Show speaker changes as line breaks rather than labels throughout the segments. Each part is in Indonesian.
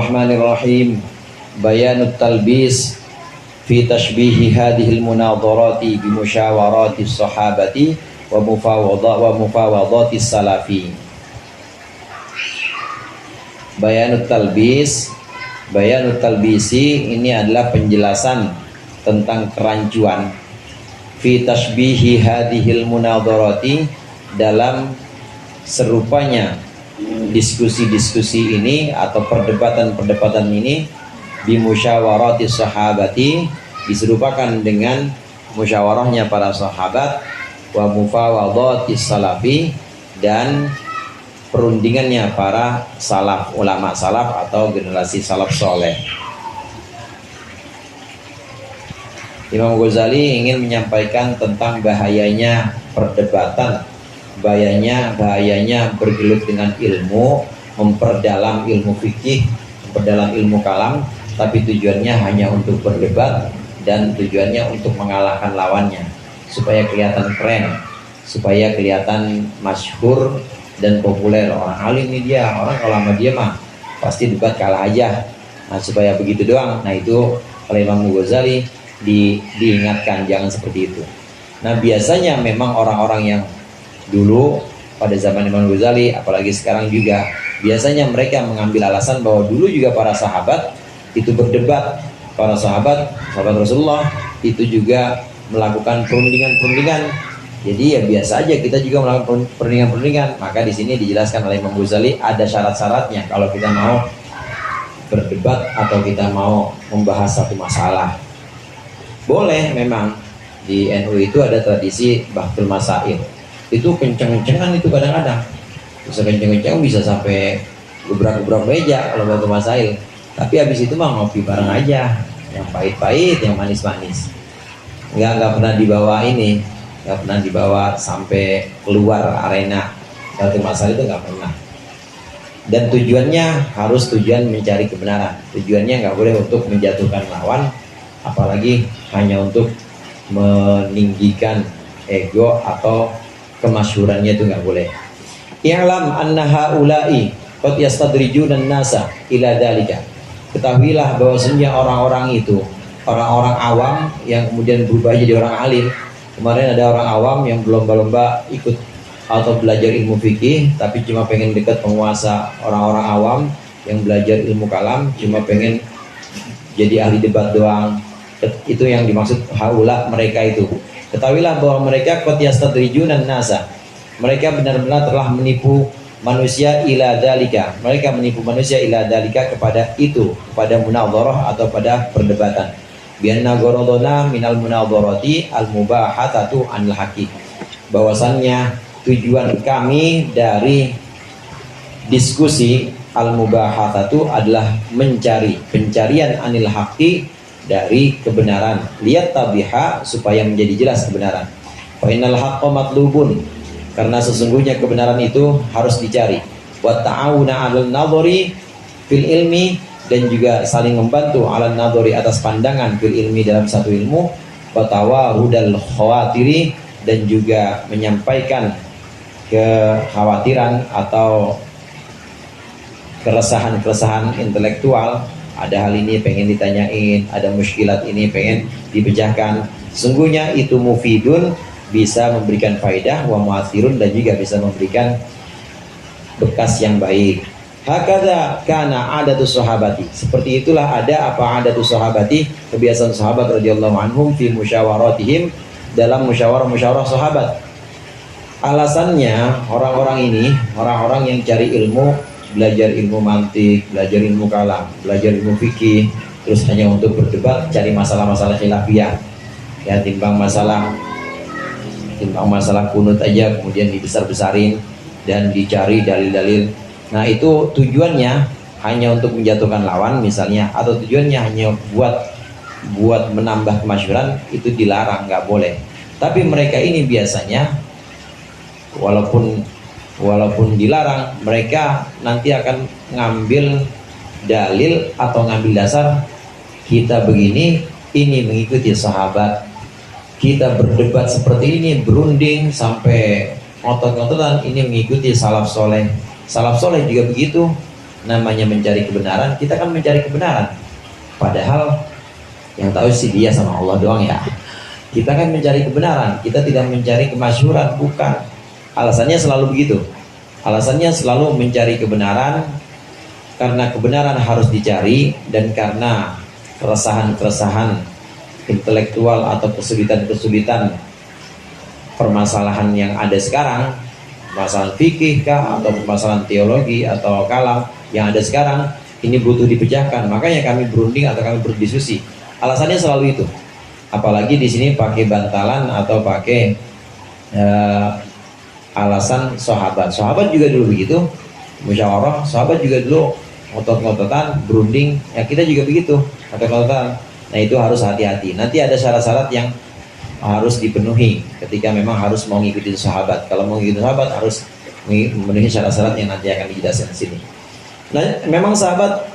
Bismillahirrahmanirrahim. Bayanut talbis fi tashbihi hadhil munadharati bi musyawarati sahabati wa mufawadati salafi. Bayanut talbis, bayanut talbisi ini adalah penjelasan tentang kerancuan fi tashbihi hadhil munadharati, dalam serupanya diskusi-diskusi ini atau perdebatan-perdebatan ini bi musyawarati sahabati, diserupakan dengan musyawarahnya para sahabat, wa mufawadati salafi, dan perundingannya para salaf, ulama salaf atau generasi salaf soleh. Imam Ghazali ingin menyampaikan tentang bahayanya perdebatan, bahayanya bergelut dengan ilmu, memperdalam ilmu fikih, memperdalam ilmu kalam, tapi tujuannya hanya untuk berdebat dan tujuannya untuk mengalahkan lawannya, supaya kelihatan keren, supaya kelihatan masyhur dan populer. Orang alim ini dia, orang kalau sama dia mah pasti debat kalah aja. Nah, supaya begitu doang. Nah, itu oleh Imam Ghazali diingatkan jangan seperti itu. Nah, biasanya memang orang-orang yang dulu pada zaman Imam Ghazali, apalagi sekarang juga, biasanya mereka mengambil alasan bahwa dulu juga para sahabat itu berdebat, para sahabat Rasulullah itu juga melakukan perundingan-perundingan. Jadi ya biasa aja kita juga melakukan perundingan-perundingan. Maka di sini dijelaskan oleh Imam Ghazali ada syarat-syaratnya kalau kita mau berdebat atau kita mau membahas satu masalah. Boleh memang di NU itu ada tradisi bahtul masail. Itu kenceng-kencengan itu kadang-kadang. Bisa kenceng-kenceng bisa sampai gebrak-gebrak meja kalau bahtul masail. Tapi habis itu mah ngopi bareng aja. Yang pahit-pahit, yang manis-manis. Enggak pernah dibawa ini. Nggak pernah dibawa sampai keluar arena bahtul masail, itu nggak pernah. Dan tujuannya harus tujuan mencari kebenaran. Tujuannya nggak boleh untuk menjatuhkan lawan, apalagi hanya untuk meninggikan ego atau kemasyhurannya, itu nggak boleh. I'lam anna haula'i qad yastadrijuna an-nasa ila dzalika. Ketahuilah bahwasanya orang-orang itu, orang-orang awam yang kemudian berubah jadi orang alim. Kemarin ada orang awam yang berlomba-lomba ikut atau belajar ilmu fikih, tapi cuma pengen dekat penguasa. Orang-orang awam yang belajar ilmu kalam cuma pengen jadi ahli debat doang. Itu yang dimaksud haula, mereka itu. Ketahuilah bahwa mereka qad yastadrijunan nasa. Mereka benar-benar telah menipu manusia ila dzalika. Mereka menipu manusia ila dzalika kepada itu, kepada munadharah atau pada perdebatan. Bianna gorodona minal munadharati al mubahatatu anil haqi. Bahwasannya tujuan kami dari diskusi al mubahatatu adalah mencari, pencarian anil haqi, dari kebenaran. Lihat tabiha, supaya menjadi jelas kebenaran. Fa innal haqqa matlubun, karena sesungguhnya kebenaran itu harus dicari. Wa ta'awuna 'alal nadhari fil ilmi, dan juga saling membantu 'alal nadhari atas pandangan fil ilmi dalam satu ilmu. Wa tawarudal khawatiri, dan juga menyampaikan kekhawatiran atau keresahan-keresahan intelektual. Ada hal ini pengen ditanyain, ada muskilat ini pengen dipecahkan. Sungguhnya itu mufidun, bisa memberikan faedah, wa muathirun, dan juga bisa memberikan bekas yang baik. Hakadha kana adatus sahabati, seperti itulah ada apa adatus sahabati, kebiasaan sahabat radhiyallahu anhum fi musyawaratihim, dalam musyawarah sahabat. Alasannya orang-orang ini, orang-orang yang cari ilmu, belajar ilmu mantik, belajar ilmu kalam, belajar ilmu fikih, terus hanya untuk berdebat, cari masalah-masalah khilafiyah, ya, timbang masalah kunut aja kemudian dibesar-besarin dan dicari dalil-dalil. Nah, itu tujuannya hanya untuk menjatuhkan lawan misalnya, atau tujuannya hanya buat menambah kemasyhuran, itu dilarang, nggak boleh. Tapi mereka ini biasanya walaupun dilarang, mereka nanti akan ngambil dalil atau ngambil dasar, kita begini, ini mengikuti sahabat, kita berdebat seperti ini, berunding sampai ngotot-ngototan, ini mengikuti salaf soleh. Salaf soleh juga begitu. namanya mencari kebenaran, kita kan mencari kebenaran. Padahal yang tahu sih dia sama Allah doang ya. Kita kan mencari kebenaran, kita tidak mencari kemasyhuran, bukan. Alasannya selalu begitu. Alasannya selalu mencari kebenaran, karena kebenaran harus dicari, dan karena keresahan-keresahan intelektual atau kesulitan-kesulitan permasalahan yang ada sekarang, permasalahan fikih kah, atau permasalahan teologi atau kalam yang ada sekarang, ini butuh dipecahkan. Makanya kami berunding atau kami berdiskusi. Alasannya selalu itu. Apalagi di sini pakai bantalan atau pakai alasan sahabat. Sahabat juga dulu begitu, musyawarah. Sahabat juga dulu ngotot-ngototan, berunding. Ya kita juga begitu, ngotot-ngototan. Nah itu harus hati-hati. Nanti ada syarat-syarat yang harus dipenuhi ketika memang harus mau ngikutin sahabat. Kalau mau ngikutin sahabat harus memenuhi syarat-syarat yang nanti akan dijelaskan di sini. Nah, memang sahabat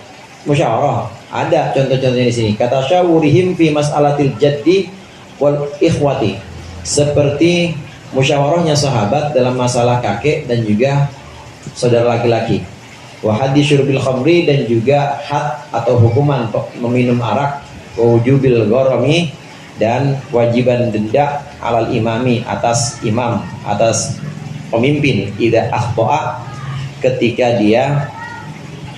musyawarah. Ada contoh-contohnya di sini. Kata syawurihim fi mas'alatil jaddi wal ikhwati. Seperti musyawarahnya sahabat dalam masalah kakek dan juga saudara laki-laki. Wa haddi syurbil khamri, dan juga had atau hukuman meminum arak, wa wujubil gharami, dan kewajiban denda alal imami, atas imam, atas pemimpin, idza akhta'a, ketika dia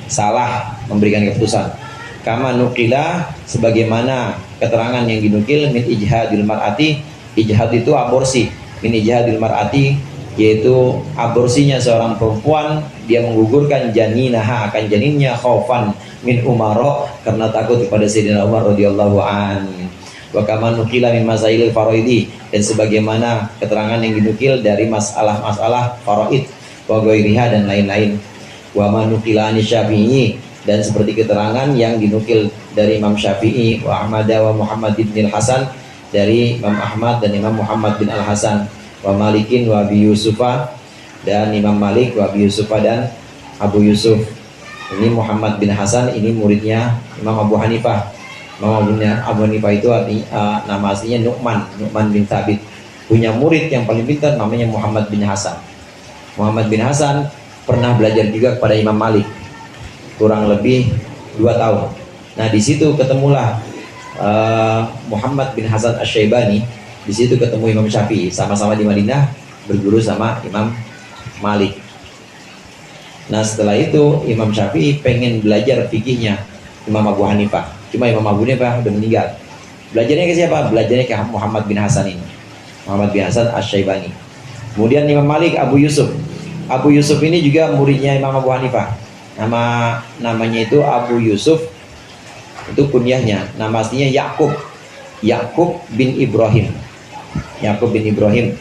salah memberikan keputusan. Kama nukila, sebagaimana keterangan yang dinukil, min ijhadil mar'ati. Ijhad itu aborsi. Min ijhadil mar'ati, yaitu aborsinya seorang perempuan, dia menggugurkan janinaha, akan janinnya, khaufan min umaro, karena takut kepada Sayyidina Umar radhiyallahu an. Wa kama nukila min masailil faraidi, dan sebagaimana keterangan yang dinukil dari masalah-masalah faraid, wa ghairiha, dan lain-lain. Wa manukila ani Syafi'i, dan seperti keterangan yang dinukil dari Imam Syafi'i, wa Ahmad wa Muhammad bin Al-Hasan, dari Imam Ahmad dan Imam Muhammad bin Al-Hasan, wa Malikin wa Abi Yusufa, dan Imam Malik wa Abi Yusufa, dan Abu Yusuf. Ini Muhammad bin Hasan, ini muridnya Imam Abu Hanifah. Imam Abu Hanifah itu artinya, nama aslinya Nu'man bin Thabit. Punya murid yang paling pintar namanya Muhammad bin Hasan. Muhammad bin Hasan pernah belajar juga kepada Imam Malik kurang lebih 2 tahun. Nah di situ ketemulah Muhammad bin Hasan Asy-Syaibani. Di situ ketemu Imam Syafi'i, sama-sama di Madinah berguru sama Imam Malik. Nah setelah itu Imam Syafi'i pengen belajar fikihnya Imam Abu Hanifah. Cuma Imam Abu Hanifah udah meninggal. Belajarnya ke siapa? Belajarnya ke Muhammad bin Hasan ini, Muhammad bin Hasan Asy-Syaibani. Kemudian Imam Malik, Abu Yusuf. Abu Yusuf ini juga muridnya Imam Abu Hanifah. Namanya itu Abu Yusuf, itu kunyahnya. Nama aslinya Yakub bin Ibrahim. Yakub bin Ibrahim.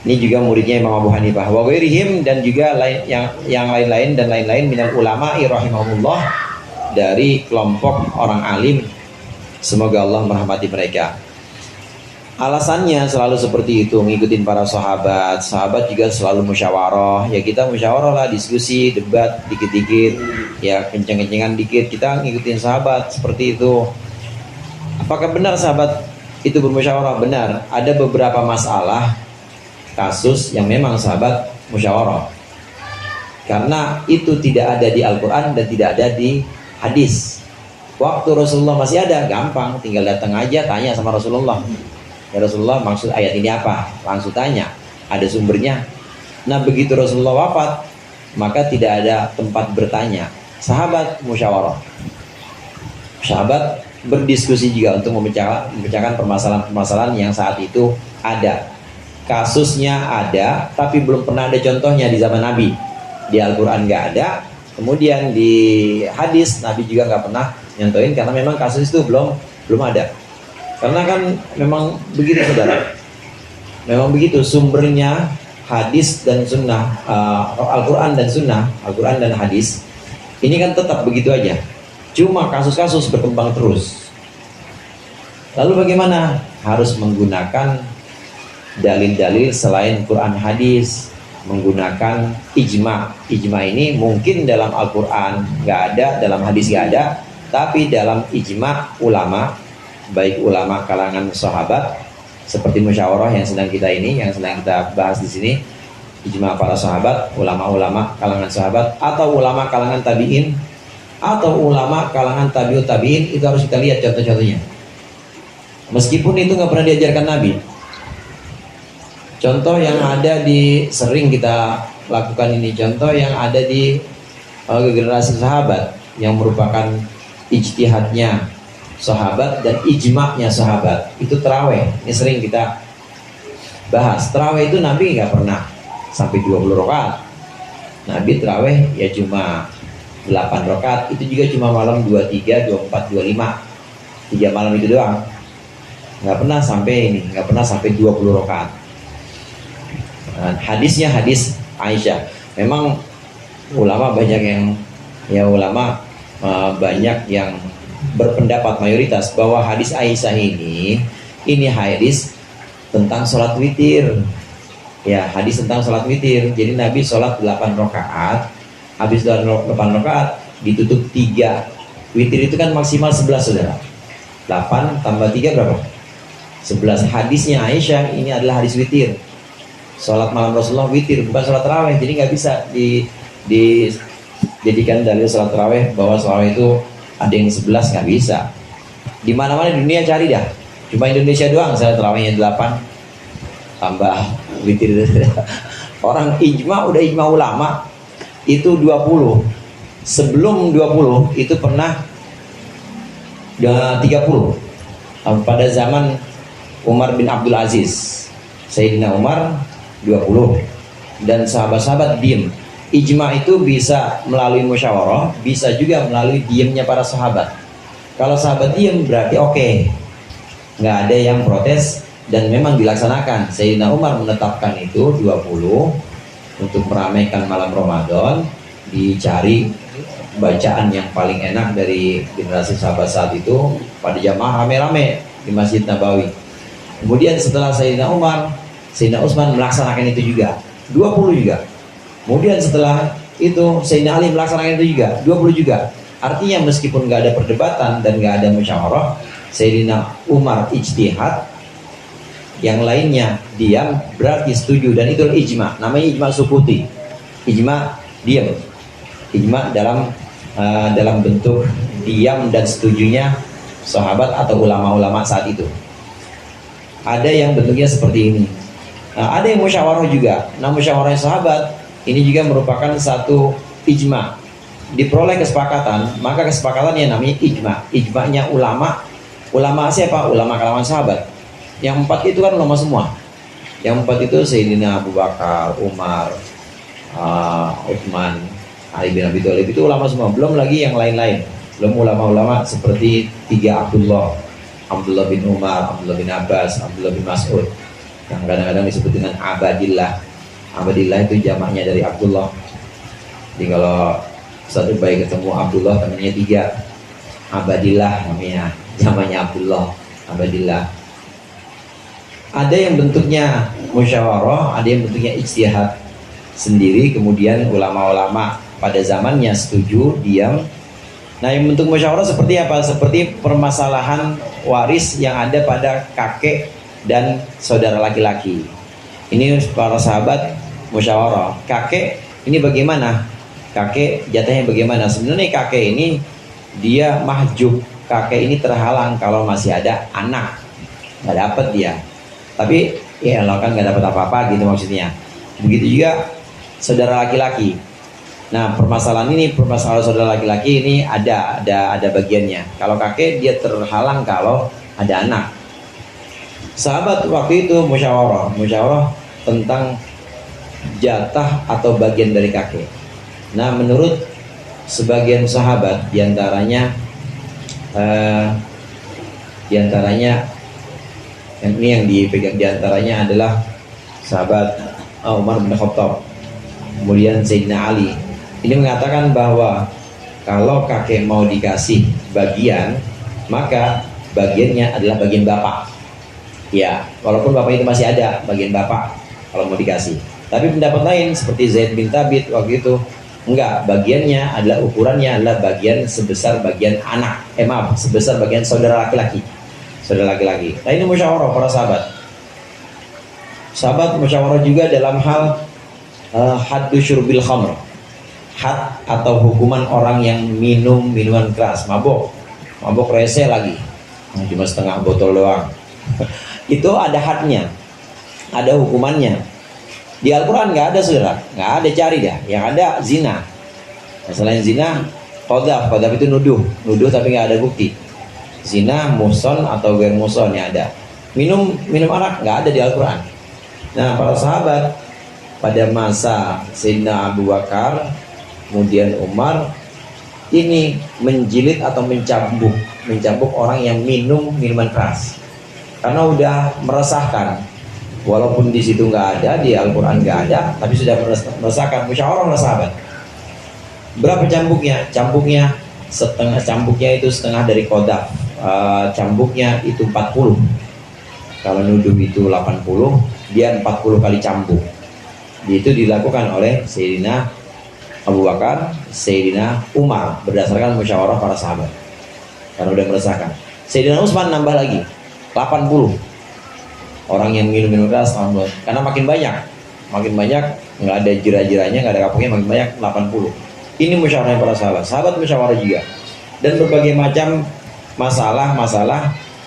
Ini juga muridnya Imam Abu Hanifah. Wa ghairihim, dan juga yang lain-lain dan lain-lain minal ulama rahimahumullah, dari kelompok orang alim, semoga Allah merahmati mereka. Alasannya selalu seperti itu, ngikutin para sahabat. Sahabat juga selalu musyawarah. Ya kita musyawarah lah, diskusi, debat dikit-dikit, ya kenceng-kencengan dikit, kita ngikutin sahabat seperti itu. Apakah benar sahabat itu bermusyawarah? Benar. Ada beberapa masalah, kasus yang memang sahabat musyawarah, karena itu tidak ada di Al-Quran dan tidak ada di hadis. Waktu Rasulullah masih ada, gampang, tinggal datang aja, tanya sama Rasulullah, ya Rasulullah maksud ayat ini apa? Langsung tanya, ada sumbernya. Nah begitu Rasulullah wafat, maka tidak ada tempat bertanya. Sahabat musyawarah, sahabat berdiskusi juga untuk memecahkan permasalahan-permasalahan yang saat itu ada. Kasusnya ada, tapi belum pernah ada contohnya di zaman Nabi. Di Al-Quran nggak ada, kemudian di hadis Nabi juga nggak pernah nyontohin, karena memang kasus itu belum ada. Karena kan memang begitu saudara, memang begitu sumbernya hadis dan sunnah, Al-Quran dan sunnah, Al-Quran dan hadis. Ini kan tetap begitu aja. Cuma kasus-kasus berkembang terus. Lalu bagaimana? Harus menggunakan dalil-dalil selain Quran hadis, menggunakan ijma. Ijma ini mungkin dalam Al-Quran nggak ada, dalam hadis nggak ada, tapi dalam ijma ulama, baik ulama kalangan sahabat, seperti musyawarah yang sedang kita bahas di sini, ijma para sahabat, ulama-ulama kalangan sahabat, atau ulama kalangan tabi'in, atau ulama kalangan tabi'ut tabi'in. Itu harus kita lihat contoh-contohnya, meskipun itu nggak pernah diajarkan Nabi. Contoh yang ada di, sering kita lakukan ini, contoh yang ada di generasi sahabat yang merupakan ijtihadnya sahabat dan ijma'nya sahabat, itu tarawih. Ini sering kita bahas. Tarawih itu Nabi nggak pernah sampai 20 rakaat. Nabi tarawih ya cuma 8 rakaat. Itu juga cuma malam 23, 24, 25, 3 malam itu doang. Nggak pernah sampai ini, nggak pernah sampai 20 rakaat. Hadisnya hadis Aisyah. Memang ulama banyak yang, ya ulama banyak yang berpendapat, mayoritas, bahwa hadis Aisyah ini hadis tentang sholat witir. Ya, hadis tentang sholat witir. Jadi Nabi sholat 8 rakaat, habis 8 rakaat ditutup 3. Witir itu kan maksimal 11, saudara. 8 tambah 3 berapa? 11. Hadisnya Aisyah ini adalah hadis witir. Sholat malam Rasulullah witir, bukan sholat tarawih. Jadi nggak bisa dijadikan dalil sholat tarawih bahwa tarawih itu ada yang 11, nggak bisa. Di mana-mana di dunia cari dah. Cuma Indonesia doang sholat tarawihnya 8 tambah witir. Orang ijma, udah ijma ulama itu 20. Sebelum 20 itu pernah 30. Pada zaman Umar bin Abdul Aziz, Sayyidina Umar 20, dan sahabat-sahabat diem. Ijma itu bisa melalui musyawarah, bisa juga melalui diemnya para sahabat. Kalau sahabat diem berarti oke, nggak ada yang protes dan memang dilaksanakan. Sayyidina Umar menetapkan itu 20 untuk meramaikan malam Ramadan. Dicari bacaan yang paling enak dari generasi sahabat saat itu, pada jamaah rame-rame di Masjid Nabawi. Kemudian setelah Sayyidina Umar, Sayyidina Utsman melaksanakan itu juga 20 juga. Kemudian setelah itu Sayyidina Ali melaksanakan itu juga 20 juga. Artinya meskipun nggak ada perdebatan dan nggak ada musyawarah, Sayyidina Umar ijtihad, yang lainnya diam, berarti setuju. Dan itu ijma, namanya ijma sukuti, ijma diam, ijma dalam bentuk diam dan setujunya sahabat atau ulama-ulama saat itu. Ada yang bentuknya seperti ini. Nah, ada yang musyawarah juga. Nah, musyawarah sahabat ini juga merupakan satu ijma. Diperoleh kesepakatan, maka kesepakatan yang namanya ijma. Ijma'nya ulama. Ulama siapa? Ulama kalangan sahabat. Yang 4 itu kan ulama semua. Yang 4 itu Sayyidina Abu Bakar, Umar, Utsman, Ali bin Abi Thalib, itu ulama semua. Belum lagi yang lain-lain. Belum ulama-ulama seperti 3 Abdullah bin Umar, Abdullah bin Abbas, Abdullah bin Mas'ud, yang kadang-kadang disebut dengan Abadillah. Abadillah itu jamaknya dari Abdullah. Jadi kalau satu bayi ketemu Abdullah, namanya 3 Abadillah, namanya jamaknya Abdullah, Abadillah. Ada yang bentuknya musyawarah, ada yang bentuknya ijtihad sendiri, kemudian ulama-ulama pada zamannya setuju, diam. Nah, yang bentuk musyawarah seperti apa? Seperti permasalahan waris yang ada pada kakek dan saudara laki-laki. Ini para sahabat musyawarah. Kakek ini bagaimana? Kakek jatahnya bagaimana? Sebenarnya kakek ini dia mahjub. Kakek ini terhalang kalau masih ada anak, nggak dapat dia. Tapi ya lo kan nggak dapat apa-apa gitu maksudnya. Begitu juga saudara laki-laki. Nah, permasalahan saudara laki-laki ini ada bagiannya. Kalau kakek dia terhalang kalau ada anak. Sahabat waktu itu musyawarah tentang jatah atau bagian dari kakek. Nah, menurut sebagian sahabat, diantaranya ini yang dipegang diantaranya adalah sahabat Umar bin Khattab, kemudian Sayyidina Ali. Ini mengatakan bahwa kalau kakek mau dikasih bagian, maka bagiannya adalah bagian bapak. Ya, walaupun bapak itu masih ada, bagian bapak kalau mau dikasih. Tapi pendapat lain seperti Zaid bin Thabit waktu itu, enggak, bagiannya adalah, ukurannya adalah bagian sebesar bagian anak. Sebesar bagian saudara laki-laki. Saudara laki-laki. Nah, ini musyawarah para sahabat. Sahabat musyawarah juga dalam hal haddu syurbil khamr, had atau hukuman orang yang minum minuman keras, mabok rese lagi, cuma setengah botol doang. Itu ada hadnya, ada hukumannya. Di Al-Quran nggak ada, saudara, nggak ada, cari dah. Yang ada zina. Nah, selain zina, qadzaf itu nuduh tapi nggak ada bukti. Zina, muhson atau ghair muhson yang ada. Minum arak nggak ada di Al-Quran. Nah, para sahabat pada masa Sayyidina Abu Bakar, kemudian Umar, ini menjilid atau mencambuk orang yang minum minuman keras, karena udah meresahkan. Walaupun di situ nggak ada, di Al-Quran nggak ada, tapi sudah meresahkan. Musyawarah oleh sahabat. Berapa cambuknya? Cambuknya itu setengah dari qadzaf. Cambuknya itu 40. Kalau nuduh itu 80, dia 40 kali cambuk. Itu dilakukan oleh Sayyidina Abu Bakar, Sayyidina Umar, berdasarkan musyawarah para sahabat, karena udah meresahkan. Sayyidina Utsman nambah lagi 80 orang yang minum keras, karena makin banyak nggak ada jira-jiranya, nggak ada kapoknya, makin banyak 80. Ini musyawarah para sahabat musyawarah juga. Dan berbagai macam masalah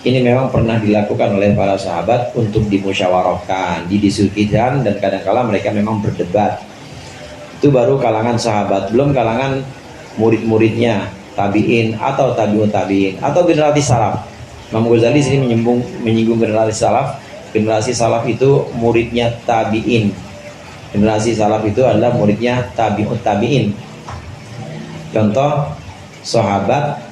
ini memang pernah dilakukan oleh para sahabat untuk dimusyawarahkan, didiskusikan, dan kadang-kala mereka memang berdebat. Itu baru kalangan sahabat, belum kalangan murid-muridnya, tabi'in atau tabi'ut tabi'in atau generasi salaf. Imam Ghazali sini menyinggung generasi salaf. Generasi salaf itu muridnya tabi'in. Generasi salaf itu adalah muridnya tabi'ut tabi'in. Contoh sahabat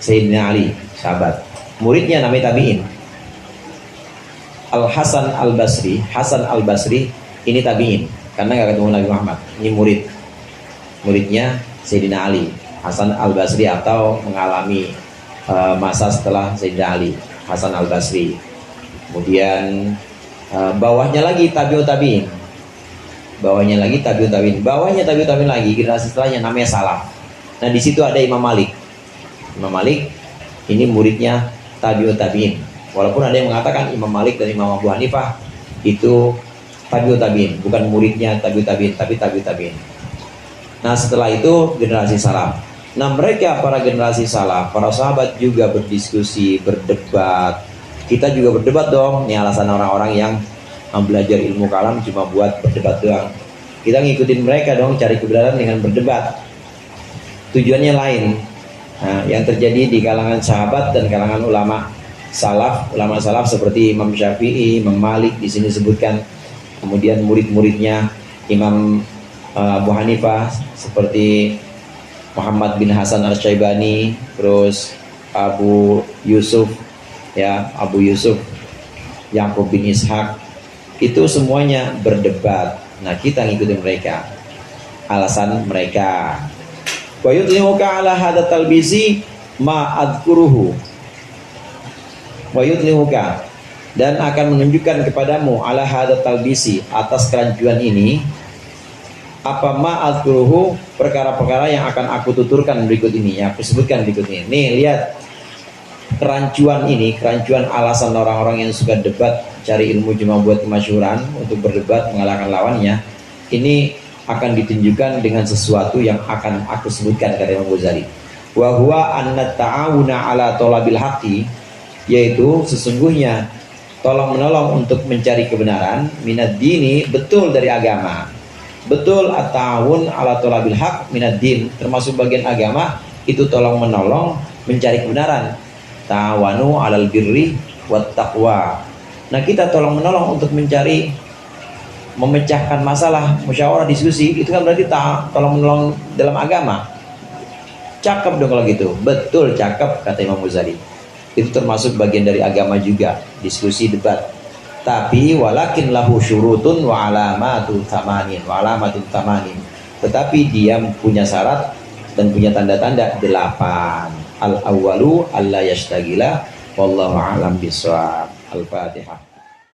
Sayyidina Ali, sahabat. Muridnya namanya tabi'in. Hasan al Basri ini tabi'in, karena nggak ketemu Nabi Muhammad. Ini muridnya Sayyidina Ali, Hasan al Basri, atau mengalami masa setelah Sayyidina Ali, Hasan al Basri. Kemudian bawahnya lagi tabi'ut tabi'in, bawahnya tabi'ut tabi'in lagi, generasi setelahnya namanya salaf. Nah, di situ ada Imam Malik ini muridnya tabi'ut tabi'in. Walaupun ada yang mengatakan Imam Malik dan Imam Abu Hanifah itu tabi'ut tabi'in, bukan muridnya tabi'ut tabi'in, tapi tabi'ut tabi'in. Nah, setelah itu generasi salaf. Nah, mereka para generasi salaf, para sahabat juga berdiskusi, berdebat. Kita juga berdebat dong. Ini alasan orang-orang yang belajar ilmu kalam cuma buat berdebat doang. Kita ngikutin mereka dong, cari kebenaran dengan berdebat. Tujuannya lain. Nah, yang terjadi di kalangan sahabat dan kalangan ulama salaf seperti Imam Syafi'i, Imam Malik di sini disebutkan. Kemudian murid-muridnya Imam Abu Hanifah seperti Muhammad bin Hasan Al-Syaibani, terus Abu Yusuf, Yakub bin Ishaq, itu semuanya berdebat. Nah, kita ngikutin mereka, alasan mereka. Wa yutlimuka ala hadza talbisi ma adzkuruhu. Wa yutlimuka, dan akan menunjukkan kepadamu ala hadza talbisi, atas kerancuan ini, apa ma adzkuruhu, perkara-perkara yang akan aku tuturkan berikut ini, yang aku sebutkan berikut ini. Nih, lihat kerancuan ini, kerancuan alasan orang-orang yang suka debat, cari ilmu cuma buat kemasyhuran, untuk berdebat mengalahkan lawannya. Ini akan ditunjukkan dengan sesuatu yang akan aku sebutkan, kata Imam Ghazali. Wa huwa anna ta'awuna ala talabil haqqi, yaitu sesungguhnya tolong menolong untuk mencari kebenaran, minad dini, betul dari agama. Betul, at-ta'awun ala talabil haqq minad din, termasuk bagian agama, itu tolong menolong mencari kebenaran. Ta'awanu alal birri wat taqwa. Nah, kita tolong menolong untuk memecahkan masalah, musyawarah, diskusi, itu kan berarti tolong menolong dalam agama. Cakep dong kalau gitu. Betul, cakep, kata Imam Ghazali. Itu termasuk bagian dari agama juga, diskusi, debat. Tapi walakin lahu syurutun wa alamatun tamanin. Tetapi dia punya syarat dan punya tanda-tanda 8. Al-awwalu alla yashtagila wallahu a'lam bishawab. Al-Fatihah.